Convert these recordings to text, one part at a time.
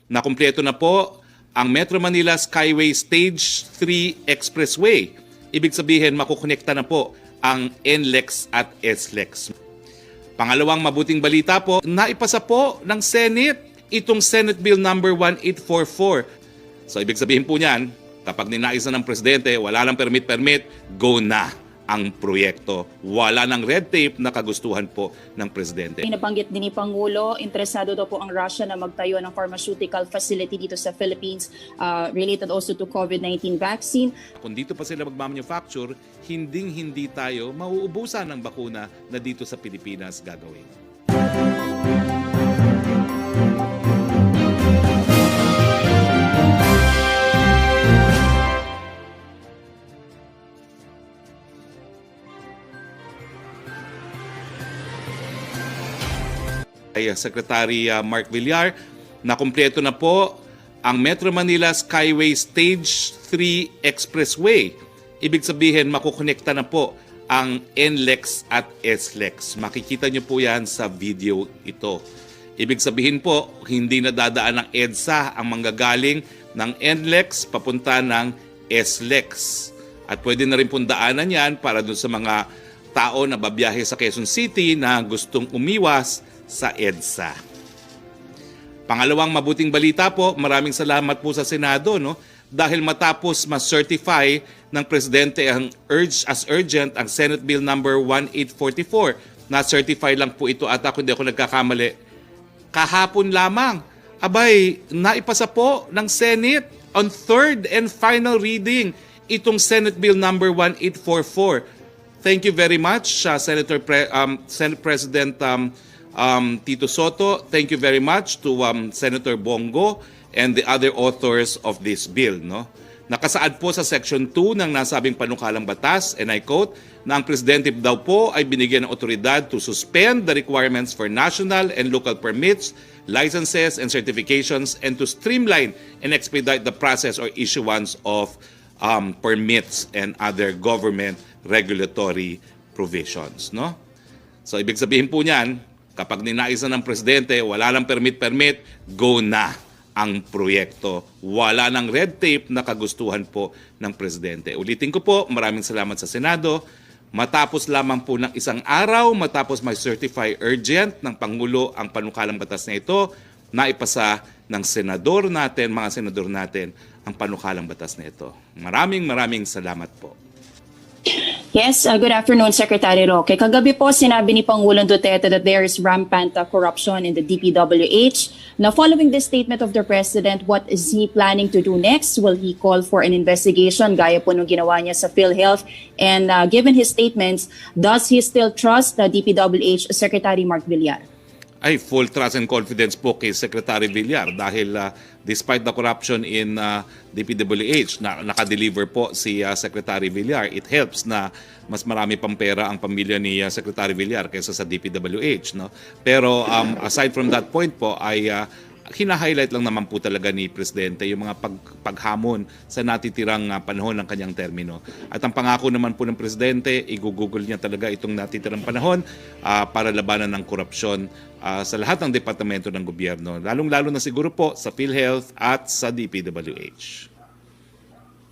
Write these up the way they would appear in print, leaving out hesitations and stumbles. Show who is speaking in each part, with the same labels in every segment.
Speaker 1: Nakumpleto na po ang Metro Manila Skyway Stage 3 Expressway. Ibig sabihin, makukonekta na po ang NLEX at SLEX. Pangalawang mabuting balita po, naipasa po ng Senate itong Senate Bill number 1844. So ibig sabihin po niyan, kapag ninais na ng Presidente, wala nang permit, go na ang proyekto. Wala nang red tape na kagustuhan po ng Presidente.
Speaker 2: Nabanggit din ni Pangulo, interesado daw po ang Russia na magtayo ng pharmaceutical facility dito sa Philippines related also to COVID-19 vaccine.
Speaker 1: Kung dito pa sila magmamanufacture, hindi tayo mauubusan ng bakuna na dito sa Pilipinas gagawin. Ay Secretary Mark Villar, nakumpleto na po ang Metro Manila Skyway Stage 3 Expressway. Ibig sabihin, makukonekta na po ang NLEX at SLEX. Makikita niyo po yan sa video ito. Ibig sabihin po, hindi na dadaan ng EDSA ang manggagaling ng NLEX papunta ng SLEX. At pwede na rin pong daanan yan para dun sa mga tao na babiyahe sa Quezon City na gustong umiwas sa EDSA. Pangalawang mabuting balita po, maraming salamat po sa Senado, no? Dahil matapos ma-certify ng Presidente ang as urgent ang Senate Bill number 1844. Na-certify lang po ito at hindi ako nagkakamali. Kahapon lamang, abay, naipasa po ng Senate on third and final reading itong Senate Bill number 1844. Thank you very much, Senate President Tito Soto. Thank you very much to Senator Bongo and the other authors of this bill. No? Nakasaad po sa Section 2 ng nasabing panukalang batas, and I quote, na ang Presidente daw po ay binigyan ng otoridad to suspend the requirements for national and local permits, licenses, and certifications, and to streamline and expedite the process or issuance of permits and other government regulatory provisions. No? So ibig sabihin po niyan, kapag ninais na ng Presidente, wala nang permit, go na ang proyekto. Wala nang red tape na kagustuhan po ng Presidente. Ulitin ko po, maraming salamat sa Senado. Matapos lamang po ng isang araw, matapos may certify urgent ng Pangulo ang panukalang batas na ito, naipasa ng senador natin, mga senador natin, ang panukalang batas na ito. Maraming salamat po.
Speaker 2: Yes, good afternoon, Secretary Roque. Kagabi po, sinabi ni Pangulong Duterte that there is rampant corruption in the DPWH. Now, following this statement of the President, what is he planning to do next? Will he call for an investigation, gaya po nung ginawa niya sa PhilHealth? And given his statements, does he still trust the DPWH Secretary Mark Villar?
Speaker 1: Ay, full trust and confidence po kay Secretary Villar dahil despite the corruption in DPWH, nakadeliver po si Secretary Villar. It helps na mas marami pang pera ang pamilya ni Secretary Villar kaysa sa DPWH. No? Pero aside from that point po ay hina-highlight lang naman po talaga ni Presidente yung mga paghamon sa natitirang panahon ng kanyang termino. At ang pangako naman po ng Presidente, igugugol niya talaga itong natitirang panahon para labanan ng korupsyon sa lahat ng departamento ng gobyerno. Lalong-lalo na siguro po sa PhilHealth at sa DPWH.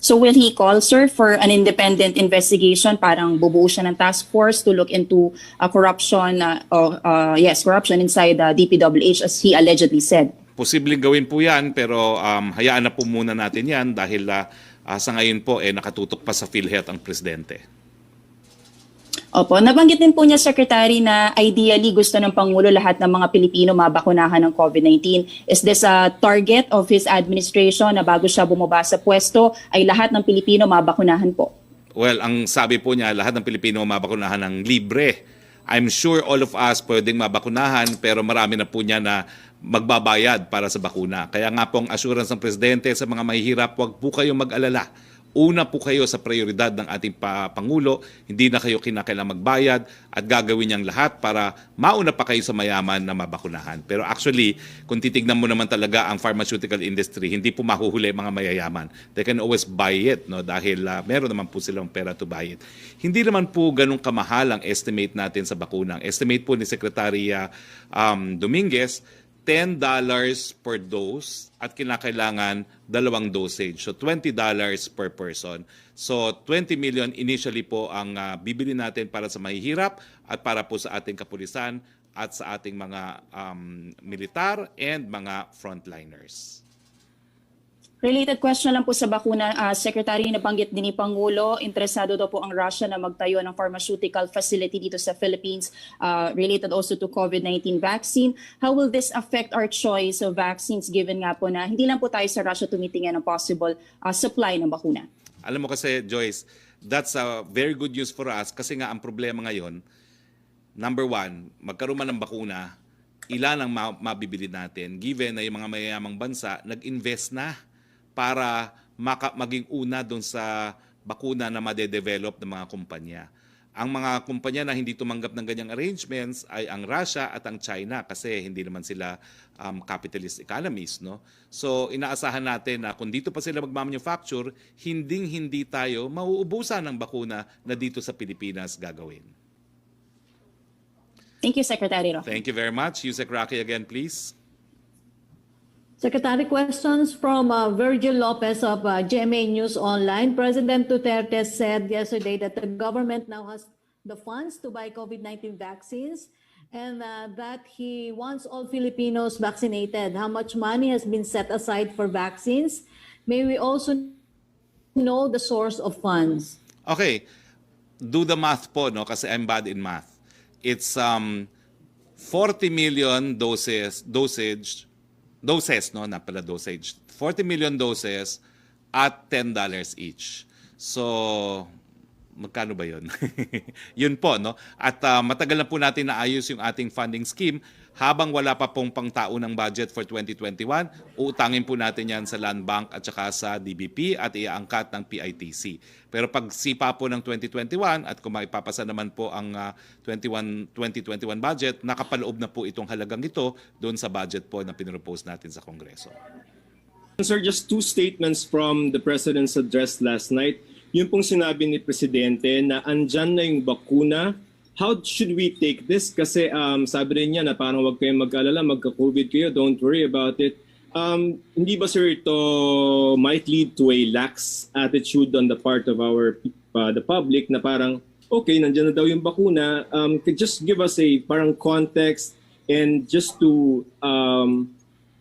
Speaker 2: So will he call, sir, for an independent investigation? Parang bubuo siya ng task force to look into corruption, corruption inside the DPWH as he allegedly said.
Speaker 1: Posibleng gawin po yan pero hayaan na po muna natin yan dahil sa ngayon po nakatutok pa sa PhilHealth ang Presidente.
Speaker 2: Opo, nabanggit din po niya, Secretary, na ideally gusto ng Pangulo lahat ng mga Pilipino mabakunahan ng COVID-19. Is this a target of his administration na bago siya bumaba sa pwesto ay lahat ng Pilipino mabakunahan po?
Speaker 1: Well, ang sabi po niya, lahat ng Pilipino mabakunahan ng libre. I'm sure all of us pwedeng mabakunahan pero marami na po niya na magbabayad para sa bakuna. Kaya nga po ang assurance ng Presidente sa mga mahihirap, huwag po kayong mag-alala. Una po kayo sa prioridad ng ating Pangulo, hindi na kayo kinakailangang magbayad at gagawin niyang lahat para mauna pa kayo sa mayaman na mabakunahan. Pero actually, kung titignan mo naman talaga ang pharmaceutical industry, hindi po mahuhuli mga mayayaman. They can always buy it, no? Dahil meron naman po silang pera to buy it. Hindi naman po ganun kamahal ang estimate natin sa bakuna. Ang estimate po ni Secretary Dominguez, $10 per dose at kinakailangan 2 dosage. So $20 per person. So 20 million initially po ang bibili natin para sa mahihirap at para po sa ating kapulisan at sa ating mga militar and mga frontliners.
Speaker 2: Related question lang po sa bakuna, Secretary, nabanggit din ni Pangulo, interesado daw po ang Russia na magtayo ng pharmaceutical facility dito sa Philippines, related also to COVID-19 vaccine. How will this affect our choice of vaccines given nga po na hindi lang po tayo sa Russia tumitingin ng possible supply ng bakuna?
Speaker 1: Alam mo kasi, Joyce, that's a very good news for us kasi nga ang problema ngayon, number one, magkaroon man ng bakuna, ilan ang mabibili natin given na yung mga mayayamang bansa nag-invest na para maging una doon sa bakuna na madedevelop ng mga kumpanya. Ang mga kumpanya na hindi tumanggap ng ganyang arrangements ay ang Russia at ang China kasi hindi naman sila capitalist economies. No? So inaasahan natin na kung dito pa sila magmamanufacture, hindi tayo mauubusan ng bakuna na dito sa Pilipinas gagawin.
Speaker 2: Thank you, Secretary Roque.
Speaker 1: Thank you very much. Yusek Roque again, please.
Speaker 3: Secretary, questions from Virgil Lopez of GMA News Online. President Duterte said yesterday that the government now has the funds to buy COVID-19 vaccines and that he wants all Filipinos vaccinated. How much money has been set aside for vaccines? May we also know the source of funds?
Speaker 1: Okay, do the math po, no? Kasi I'm bad in math. It's 40 million doses, no, not pala dosage. 40 million doses at $10 each. So, magkano ba yun? Yun po, no? At matagal na po natin naayos yung ating funding scheme. Habang wala pa pong pangtaunang budget for 2021, uutangin po natin yan sa Land Bank at saka sa DBP at iaangkat ng PITC. Pero pag sipa po ng 2021 at kung maipapasa naman po ang 2021 budget, nakapaloob na po itong halagang ito doon sa budget po na pinropose natin sa Kongreso.
Speaker 4: Sir, just two statements from the President's address last night. Yung pong sinabi ni Presidente na andyan na yung bakuna. How should we take this? Kasi sabi rin niya na parang wag kayong mag-alala, magka-COVID kayo, don't worry about it. Hindi ba sir ito might lead to a lax attitude on the part of the public na parang okay, nandiyan na daw yung bakuna. Could just give us a parang context and just to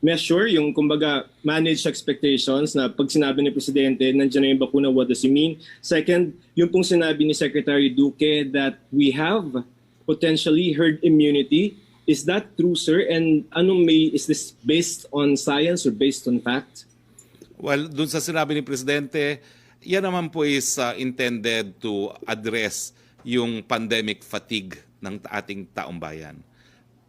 Speaker 4: measure yung kumbaga manage expectations na pag sinabi ni Presidente nandiyan na yung bakuna, what does it mean? Second, yung pong sinabi ni Secretary Duque that we have potentially herd immunity. Is that true, sir? And is this based on science or based on fact?
Speaker 1: Well, dun sa sinabi ni Presidente, yan naman po is intended to address yung pandemic fatigue ng ating taong bayan.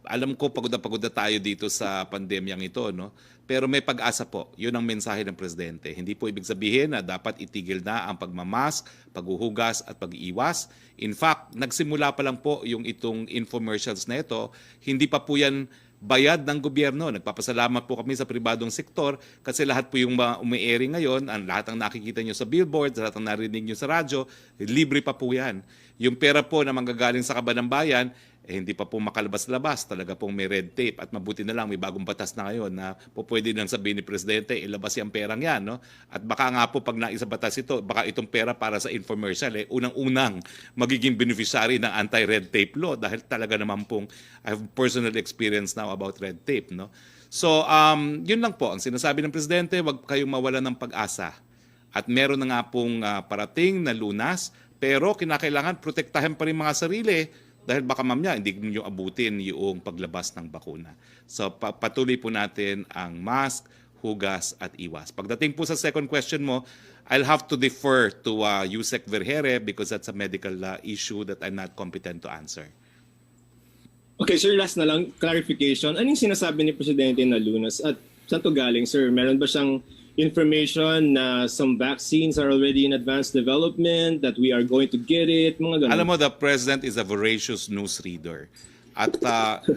Speaker 1: Alam ko pagod na tayo dito sa pandemyang ito, no? Pero may pag-asa po. Yun ang mensahe ng Presidente. Hindi po ibig sabihin na dapat itigil na ang pagmamask, paghuhugas at pag-iwas. In fact, nagsimula pa lang po yung itong infomercials na ito. Hindi pa po yan bayad ng gobyerno. Nagpapasalamat po kami sa pribadong sektor kasi lahat po yung umi-airing ngayon, lahat ng nakikita nyo sa billboard, lahat ng narinig nyo sa radyo, libre pa po yan. Yung pera po na manggagaling sa kaban ng bayan, hindi pa po makalabas-labas. Talaga pong may red tape at mabuti na lang may bagong batas na ngayon na po pwede nang sabihin ni Presidente, ilabas yung perang yan. No? At baka nga po pag naisa batas ito, baka itong pera para sa infomercial, unang-unang magiging beneficiary ng anti-red tape law dahil talaga naman pong I have personal experience now about red tape. No? So, yun lang po. Ang sinasabi ng Presidente, wag kayong mawala ng pag-asa. At meron na nga pong parating na lunas, pero kinakailangan protektahan pa rin mga sarili dahil baka mamaya hindi niyo abutin yung paglabas ng bakuna. So patuloy po natin ang mask, hugas at iwas. Pagdating po sa second question mo, I'll have to defer to Yusek Vergere because that's a medical issue that I'm not competent to answer.
Speaker 4: Okay, sir, last na lang, clarification. Anong sinasabi ni Presidente na lunas? At saan to galing, sir? Meron ba siyang information na some vaccines are already in advanced development, that we are going to get it, mga ganun?
Speaker 1: Alam mo, the President is a voracious news reader. At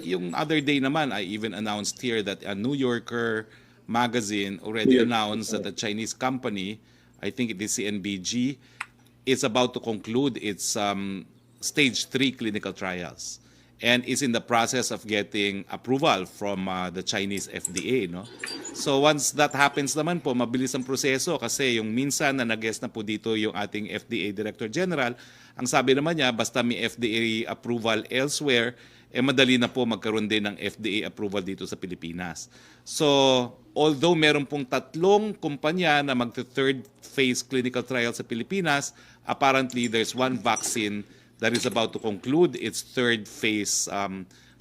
Speaker 1: yung other day naman, I even announced here that a New Yorker magazine already announced that a Chinese company, I think it is CNBG, is about to conclude its stage 3 clinical trials. and is in the process of getting approval from the Chinese FDA, no? So once that happens naman po, mabilis ang proseso kasi yung minsan na nag-guest na po dito yung ating FDA Director General, ang sabi naman niya basta may FDA approval elsewhere, madali na po magkaroon din ng FDA approval dito sa Pilipinas. So although meron pong 3 kumpanya na magte-third phase clinical trial sa Pilipinas, apparently there's one vaccine that is about to conclude its 3rd phase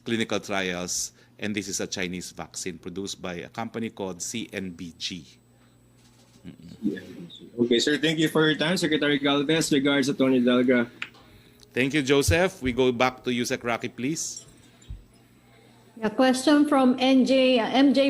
Speaker 1: clinical trials, and this is a Chinese vaccine produced by a company called CNBG.
Speaker 4: Okay, sir. Thank you for your time, Secretary Galvez. Regards, Attorney Delga.
Speaker 1: Thank you, Joseph. We go back to you, Sec. Roque, please.
Speaker 3: A question from MJ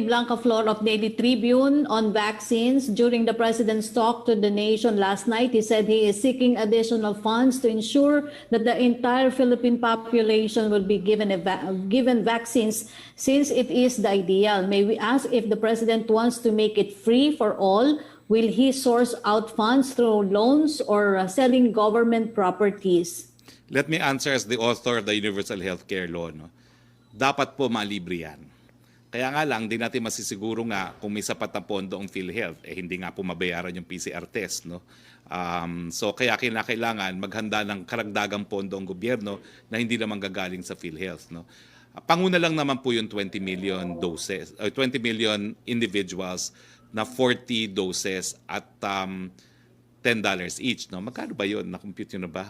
Speaker 3: Blancaflor of Daily Tribune on vaccines. During the president's talk to the nation last night, he said he is seeking additional funds to ensure that the entire Philippine population will be given vaccines since it is the ideal. May we ask if the president wants to make it free for all? Will he source out funds through loans or selling government properties?
Speaker 1: Let me answer as the author of the Universal Healthcare Law. No? Dapat po malibre yan. Kaya nga lang, di natin masisiguro nga kung may sapat na pondo ang PhilHealth, hindi nga po mabayaran yung PCR test. No? So kaya kailangan maghanda ng karagdagang pondo ang gobyerno na hindi naman gagaling sa PhilHealth. No? Panguna lang naman po yung 20 million doses, 20 million individuals na 40 doses at $10 each. No? Magkano ba yun? Na-compute yun na ba?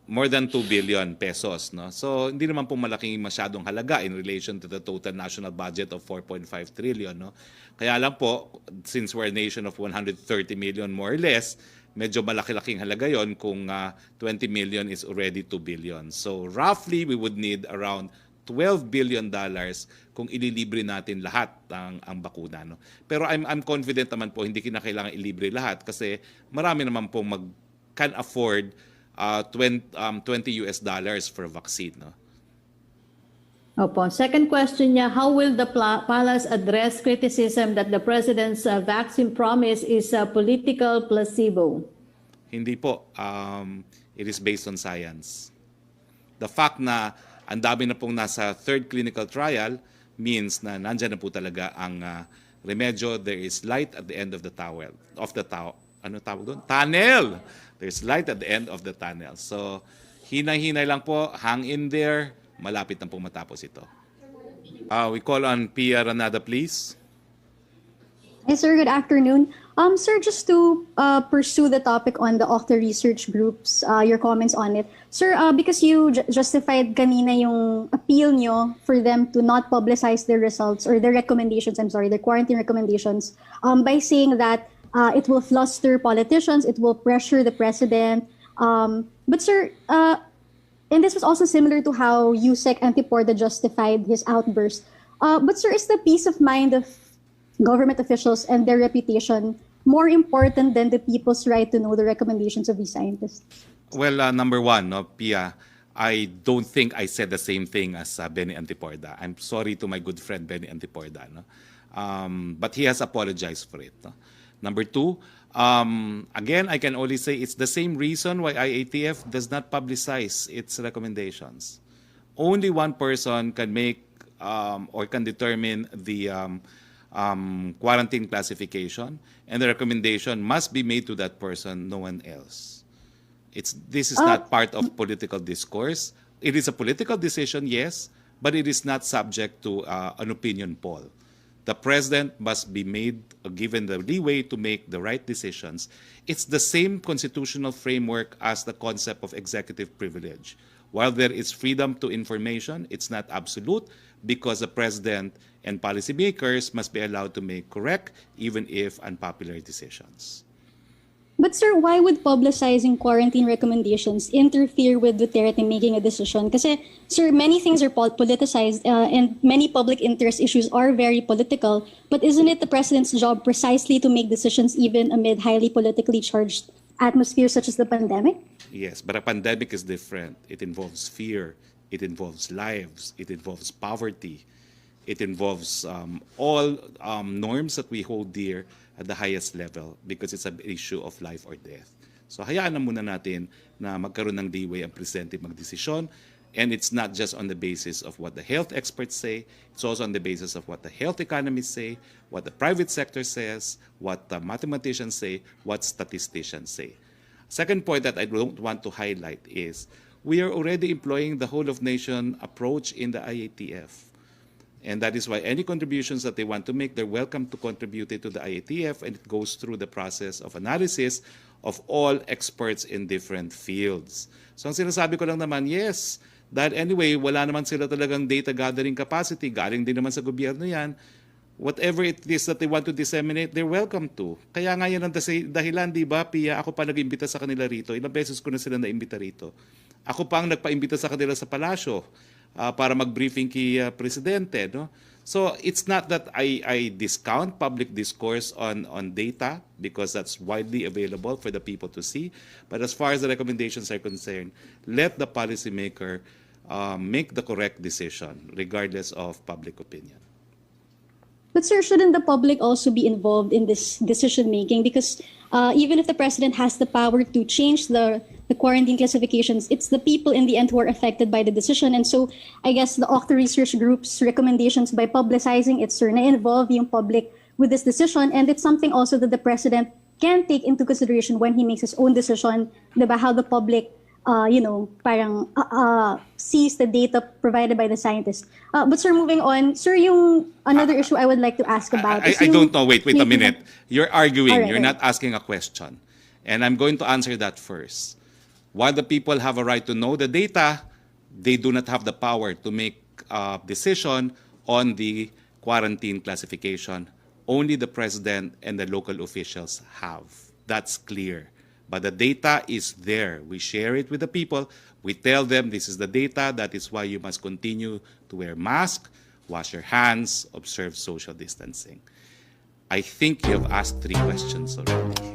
Speaker 1: More than 2 billion pesos. No? So, hindi naman po malaking masyadong halaga in relation to the total national budget of 4.5 trillion. No? Kaya lang po, since we're a nation of 130 million more or less, medyo malaki-laking halaga yon kung 20 million is already 2 billion. So, roughly, we would need around $12 billion kung ililibre natin lahat ang bakuna. No? Pero I'm confident naman po, hindi kinakailangan ilibre lahat kasi marami naman po can afford $20 for a vaccine. No?
Speaker 3: Opo. Second question niya, how will the palace address criticism that the president's vaccine promise is a political placebo?
Speaker 1: Hindi po. It is based on science. The fact na ang dami na pong nasa 3rd clinical trial means na nandyan na po talaga ang remedyo. There is light at the end of the tunnel. Ano tawag doon? Tunnel! There's light at the end of the tunnel. So, hinay-hinay lang po, hang in there, malapit na po matapos ito. We call on Pia Ranada, please.
Speaker 5: Hi, sir. Good afternoon. Sir, just to pursue the topic on the Octa Research Groups, your comments on it. Sir, because you justified kanina yung appeal nyo for them to not publicize their results or their recommendations, their quarantine recommendations, by saying that it will fluster politicians, it will pressure the president. But sir, and this was also similar to how Yusek Antiporda justified his outburst. But sir, is the peace of mind of government officials and their reputation more important than the people's right to know the recommendations of these scientists?
Speaker 1: Well, number one, no, Pia, I don't think I said the same thing as Benny Antiporda. I'm sorry to my good friend Benny Antiporda. No? But he has apologized for it. No? Number two, again, I can only say it's the same reason why IATF does not publicize its recommendations. Only one person can make or can determine the quarantine classification, and the recommendation must be made to that person, no one else. This is not part of political discourse. It is a political decision, yes, but it is not subject to an opinion poll. The president must be given the leeway to make the right decisions. It's the same constitutional framework as the concept of executive privilege. While there is freedom to information, it's not absolute because the president and policymakers must be allowed to make correct, even if unpopular decisions.
Speaker 5: But sir, why would publicizing quarantine recommendations interfere with Duterte making a decision? Kasi sir, many things are politicized and many public interest issues are very political. But isn't it the president's job precisely to make decisions even amid highly politically charged atmosphere such as the pandemic?
Speaker 1: Yes, but a pandemic is different. It involves fear. It involves lives. It involves poverty. It involves all norms that we hold dear at the highest level because it's an issue of life or death. So hayaan na muna natin na magkaroon ng leeway ang presidente magdesisyon. And it's not just on the basis of what the health experts say, it's also on the basis of what the health economists say, what the private sector says, what the mathematicians say, what statisticians say. Second point that I don't want to highlight is we are already employing the whole of nation approach in the IATF. And that is why any contributions that they want to make, they're welcome to contribute it to the IATF, and it goes through the process of analysis of all experts in different fields. So ang sinasabi ko lang naman, yes, dahil anyway, wala naman sila talagang data gathering capacity, galing din naman sa gobyerno yan, whatever it is that they want to disseminate, they're welcome to. Kaya nga yan ang dahilan, di ba, Pia, ako pa nag-imbita sa kanila rito, ilang beses ko na sila na-imbita rito. Ako pa ang nagpa-imbita sa kanila sa palasyo para mag-briefing kay Presidente. No? So it's not that I discount public discourse on data because that's widely available for the people to see. But as far as the recommendations are concerned, let the policymaker make the correct decision regardless of public opinion.
Speaker 5: But sir, shouldn't the public also be involved in this decision making? Because even if the president has the power to change the quarantine classifications, it's the people in the end who are affected by the decision. And so I guess the Octa Research Group's recommendations, by publicizing it, sir, na involve yung public with this decision. And it's something also that the president can take into consideration when he makes his own decision, diba, how the public parang sees the data provided by the scientists. But sir, moving on, sir, yung another issue I would like to ask about is
Speaker 1: I don't know. Wait a minute. You're arguing.
Speaker 5: All right,
Speaker 1: You're not asking a question. And I'm going to answer that first. While the people have a right to know the data, they do not have the power to make a decision on the quarantine classification. Only the president and the local officials have. That's clear. But the data is there. We share it with the people. We tell them this is the data. That is why you must continue to wear masks, wash your hands, observe social distancing. I think you have asked 3 questions already.